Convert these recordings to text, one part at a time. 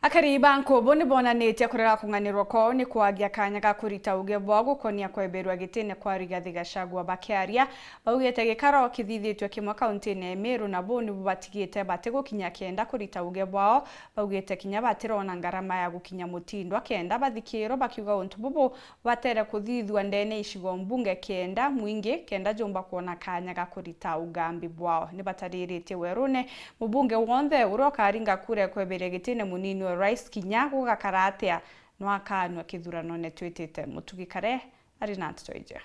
Akariba nkobo ni bonanite kurera kunganirwa kwao ni kwagia kanya ga kurita ugebwa gukonia kweberwa gitene kwa Rigathi Gachagua bakiaria baugete gikaro kithithitwe kimwe kaunti-ini Meru na boni bubatigite batego kinya kenda kurita ugebwao baugete kinya batirona ngarama ya gukinya mutindwa kenda bathikiro bakiuga untu bubu batere kuthithwa ndene ishigo mbunge kenda mwingi kenda jomba kuona kanya ga kurita ugambi bwao ni bataririte werune mubunge wonde uroka aringa kure kweberwa gitene munini Rais Kinyago gakaratea nwakanwa kithurano ne twitite mutugikare ari nattoije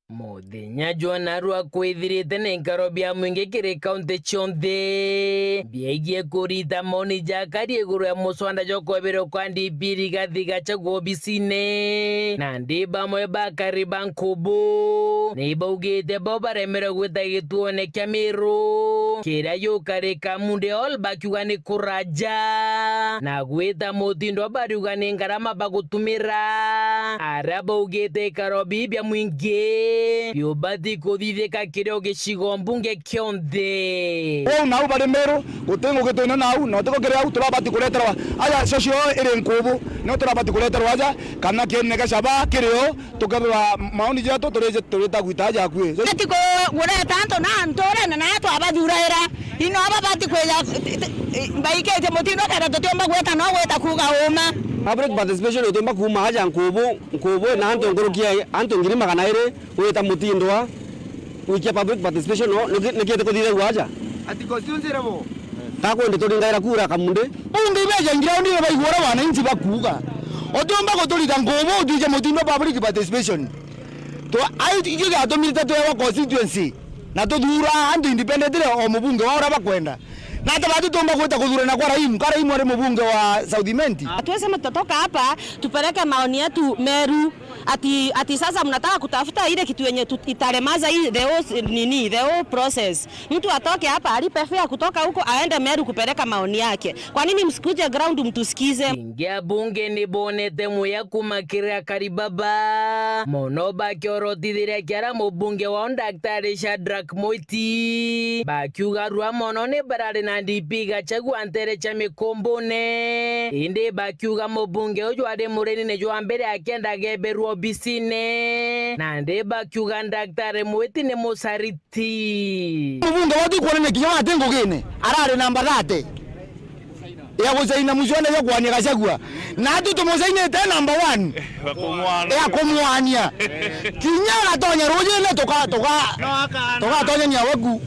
Muthenya Joanarua kwithirite ne nkarobia mwingi kiri kaunti chonthe biaigie kurita moni jakari iguru ya muswanda jokwebero kwa DP Rigathi Gachagua obisine na ndi bamwe bakariba nkubu nibaugite bo baremere gwita gituone kia Meru kira yukarika munde all bakiuga ni kuraja na gwita mutindo bariuga ni ngarama bagutumira araba ugite karobi bia mwingi yobati kuthithika kirio gicigo mbunge kionthe nau bari Meru gutingu gituna nau no tiko kiria turabati kureterwa aya socio iri nkubu no turabati kureterwa aja kana kiene gacaba kirio tukabwa maoni jetu turita gwitaja kwi tiko gureta anto na ntore na yetu abathuraira ino ababati kweja baikete mutindo kada tutomba gweta no gweta kuga uma public participation utomba kuma haja nkubu na anto ngurukia anto ngiri magana ire weta mutindwa wikia public participation no nikete kuthire waja ati constituency rabo ta kwende turingaira kura kamunde bunge beje ngira ndire baigora wananchi bakuga otomba gutulita ngubu utije mutindo public participation to ayo ikiga atomita to wa constituency na to dura anto independent re o mubunge wa ora bakwenda na tabatu tomba kwenda kudhura na kwa Raimu ari mbunge wa South Imenti. Atuweza mtotoka hapa tupeleke maoni yetu Meru ati sasa mnataka kutafuta ile kitu yenye italemaza hii the whole process. Mtu atoke hapa alipe fare kutoka huko aende Meru kupeleka maoni yake. Kwa nini msikuje ground mtusikize? Ingia bunge ni bonete muya kumakiria karibaba. Monoba kiorotithire kiara mubunge wa Daktari Shadrack Moiti. Bakiuga rua mono ni barari na DP Gachagua ntere cha mikombone. Inde bakiuga mubunge uju ade mureni ne jwa mbere akenda geberu obisine. Na inde bakiuga Daktari Moiti ne musariti. Mubunge watu kwa nene kinyama tengo gene. Arare namba 30. Ya kuzaina muzwana ya kwani Gachagua. Na atu tumuzaina te number 1. Ya kumwania. Kinyala tonya roje na toka tonya nyawagu.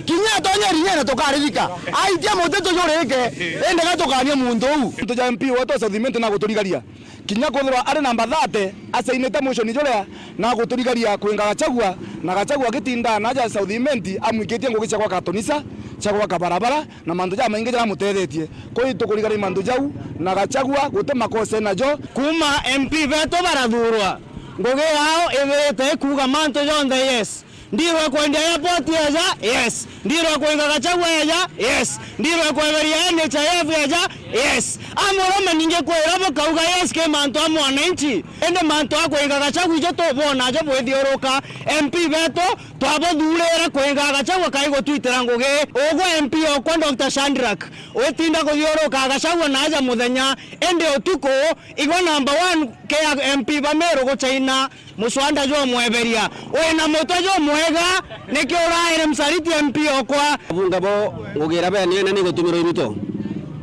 Kinya tonya rinyana toka ririka. Aitia moteto joreke. Ende gatokania muntu u. Tuja MP woto South Imenti na guturigaria. Kinya kuthura ari namba 30 asainete motion jorea na guturigaria kwinga Gachagua na Gachagua gitinda naja South Imenti amwikitie ngugicha kwa katonisa chagwa kabarabara na mandu ja maingi ja mutethetie koi tukurigari mandu jau na Gachagua gute makose najo kuma MP beto barathurwa ngugi yao ithete kuga mantu jonde yes ndirwe kwenda airport yaja yes ndirwe kwenda Gachagua yaja yes ndirwe kweberia NHIF yaja yes amoroma ninge kwera bakauga yes ke mantu amwananchi ende mantu akwenda Gachagua ije to bona je bwethioroka MP beto twabathurera kwenda Gachagua kaigo twitera ngugi ogo MP okwa Dr. Shadrack wetinda kuthioroka Gachagua naja muthenya ende utuko igwa number 1 ke MP ba Meru guchaina muswanda jo mweberia wena moto jo mwega nikyo uraire msariti MP okwa bunga bo ngugira be nene ni gutumiro iruto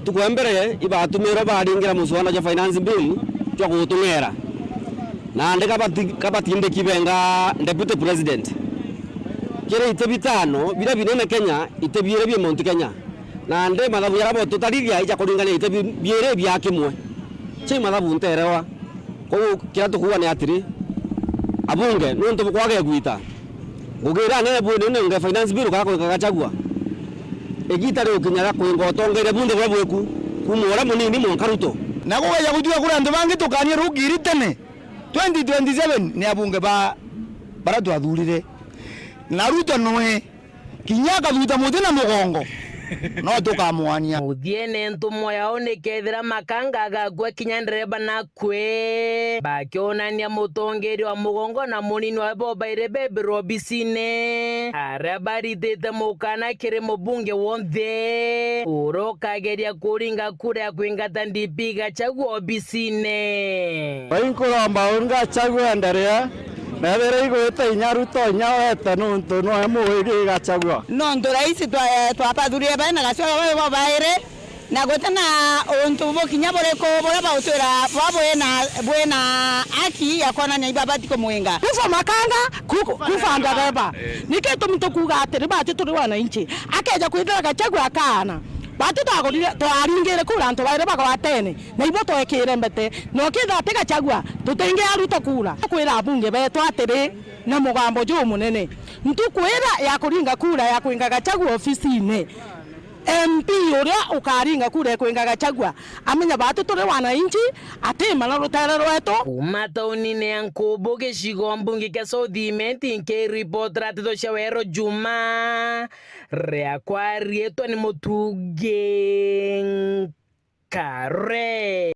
tukwembere ibatumiro baringira muswanda jo finance bill jo gutungera na ndeka kabatinde kibenga deputy president kire itebitano bira binene Kenya itebire bye Mount Kenya na nde mathabu yarabo tutarigia ija kuringana itebire bya kimwe chi mathabu nterewa ko kira tukuwa ni atiri abunge nuntu kwage gwita ngugira ne bune ne finance bill ka ko Gachagua egita ro kinyara ko ngotongere bunde bwa bweku kumora munini mu Karuto na ko ya kujuga kuri andu bangi tukanye rugiri tene 2027 ni abunge baratu athurire na Ruto noe kinyaka thuta muthi na mugongo no tukamwania muthiene ntumo yao nikethira makanga gakua kinya ndereba nakwe bakionania mutongeri wa mugongo na munini wa bobaire bebirwo obisine aria baritite mukana kiri mubunge wonthe urokageria kuringa kura ya kwingata DP Gachagua obisine bainkuromba Gachagua ndarea na bere igwete inyaruto nyawete nuntu no muigi Gachagua no ndo raisi twapathurie bana Gachagua babo baire na gotana onto bokinya boreko bora bautera babo bwena aki yakona ni babati ko mwenga kufa makanga kufa ndareba niketo mtu kuga atiri bati turi wana inchi akeja kwithira Gachagua kana bati twaringire kura nto baire bako tene na ibo twekire mbete no kitha ati Gachagua tutenge aruto kura kwira bunge betu atiri na mugambo jo munene ntu kwira ya kuringa kura ya kwinga Gachagua ofisine MP uria ukaringa kura kwinga Gachagua amenya batu turi wana inchi atima na rutere rwetu kuma taunine ya Nkubu gicigo mbunge kia South nke report ratito cia Wero Juma riakwa rietwa ni Mutugi Kare.